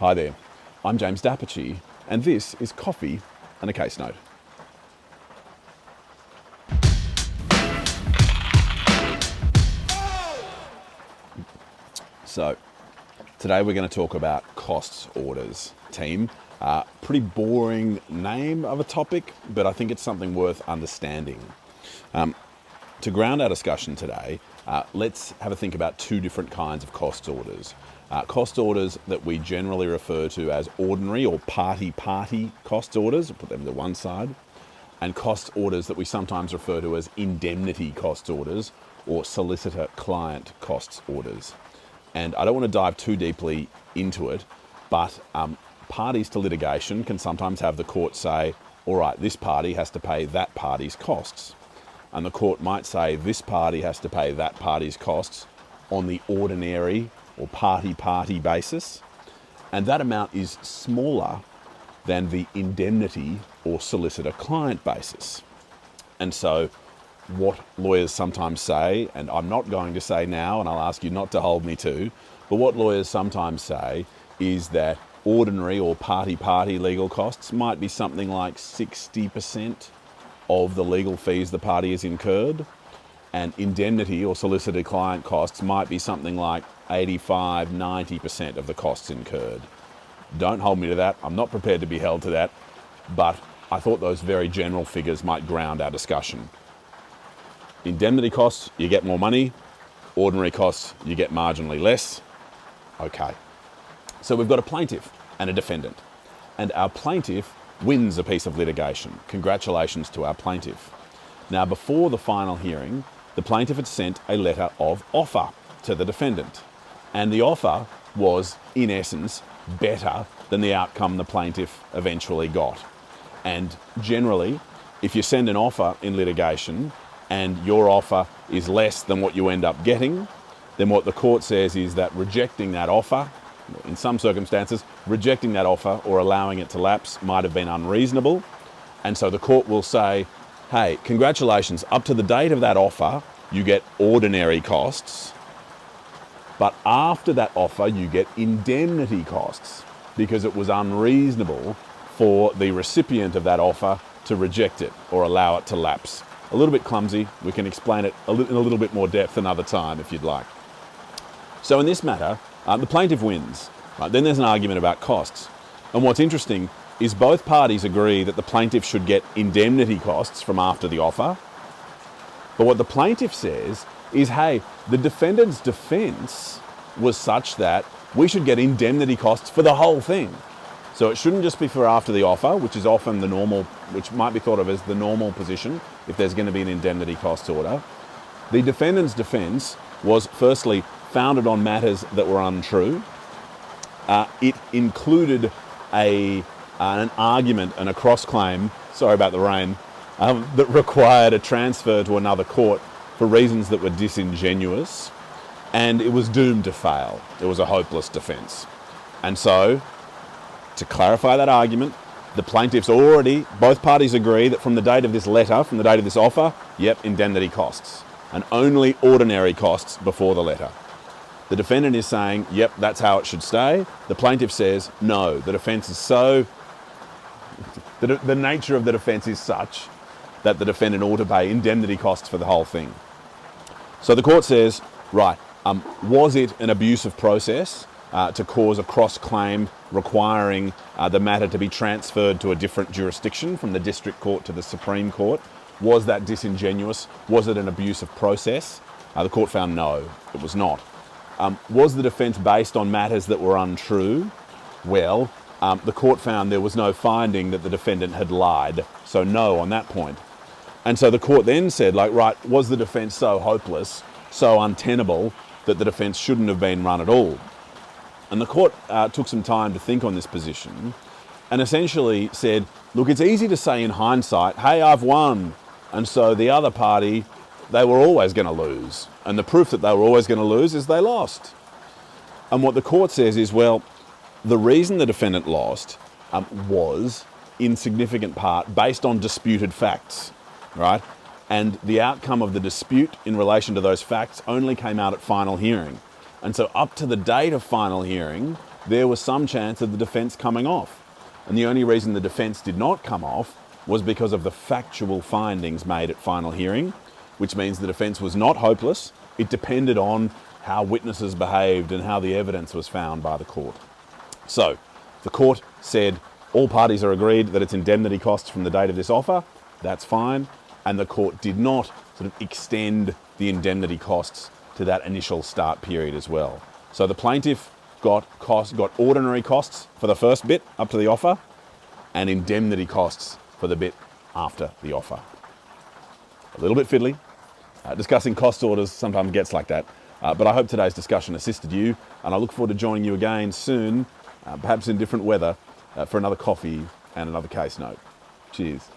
Hi there, I'm James Dapperchi, and this is Coffee and a Case Note. So, today we're going to talk about costs orders, team. Pretty boring name of a topic, but I think it's something worth understanding. To ground our discussion today, let's have a think about two different kinds of costs orders. Cost orders that we generally refer to as ordinary or party-party cost orders, put them to one side, and cost orders that we sometimes refer to as indemnity cost orders or solicitor-client costs orders. And I don't want to dive too deeply into it, but parties to litigation can sometimes have the court say, all right, this party has to pay that party's costs. And the court might say this party has to pay that party's costs on the ordinary or party-party basis. And that amount is smaller than the indemnity or solicitor-client basis. And so what lawyers sometimes say, and I'm not going to say now, and I'll ask you not to hold me to, but what lawyers sometimes say is that ordinary or party-party legal costs might be something like 60% of the legal fees the party has incurred, and indemnity or solicitor client costs might be something like 85-90% of the costs incurred. Don't hold me to that. I'm not prepared to be held to that, but I thought those very general figures might ground our discussion. Indemnity costs, you get more money. Ordinary costs, you get marginally less. Okay. So we've got a plaintiff and a defendant, and our plaintiff wins a piece of litigation. Congratulations to our plaintiff. Now, before the final hearing, the plaintiff had sent a letter of offer to the defendant, and the offer was, in essence, better than the outcome the plaintiff eventually got. And generally, if you send an offer in litigation and your offer is less than what you end up getting, then what the court says is that rejecting that offer, in some circumstances, rejecting that offer or allowing it to lapse might have been unreasonable. And so the court will say, hey, congratulations, up to the date of that offer, you get ordinary costs. But after that offer, you get indemnity costs because it was unreasonable for the recipient of that offer to reject it or allow it to lapse. A little bit clumsy. We can explain it in a little bit more depth another time if you'd like. So in this matter, the plaintiff wins. Right? Then there's an argument about costs. And what's interesting is both parties agree that the plaintiff should get indemnity costs from after the offer. But what the plaintiff says is, hey, the defendant's defense was such that we should get indemnity costs for the whole thing. So it shouldn't just be for after the offer, which is often the normal, which might be thought of as the normal position if there's going to be an indemnity costs order. The defendant's defense was firstly founded on matters that were untrue. It included an argument and a cross-claim, sorry about the rain, that required a transfer to another court for reasons that were disingenuous, and it was doomed to fail. It was a hopeless defense. And so, to clarify that argument, the plaintiffs both parties agree that from the date of this letter, from the date of this offer, yep, indemnity costs, and only ordinary costs before the letter. The defendant is saying, yep, that's how it should stay. The plaintiff says, no, the defense is the nature of the defense is such that the defendant ought to pay indemnity costs for the whole thing. So the court says, right, was it an abusive process to cause a cross-claim requiring the matter to be transferred to a different jurisdiction from the district court to the Supreme Court? Was that disingenuous? Was it an abusive process? The court found no, it was not. Was the defence based on matters that were untrue? Well, the court found there was no finding that the defendant had lied, so no on that point. And so the court then said, right, was the defence so hopeless, so untenable, that the defence shouldn't have been run at all? And the court took some time to think on this position and essentially said, look, it's easy to say in hindsight, hey, I've won. And so the other party, they were always going to lose. And the proof that they were always going to lose is they lost. And what the court says is, well, the reason the defendant lost was in significant part based on disputed facts, right? And the outcome of the dispute in relation to those facts only came out at final hearing. And so up to the date of final hearing, there was some chance of the defence coming off. And the only reason the defence did not come off was because of the factual findings made at final hearing, which means the defence was not hopeless. It depended on how witnesses behaved and how the evidence was found by the court. So the court said all parties are agreed that it's indemnity costs from the date of this offer. That's fine. And the court did not sort of extend the indemnity costs to that initial start period as well. So the plaintiff got ordinary costs for the first bit up to the offer and indemnity costs for the bit after the offer. A little bit fiddly. Discussing cost orders sometimes gets like that. But I hope today's discussion assisted you, and I look forward to joining you again soon, perhaps in different weather, for another coffee and another case note. Cheers.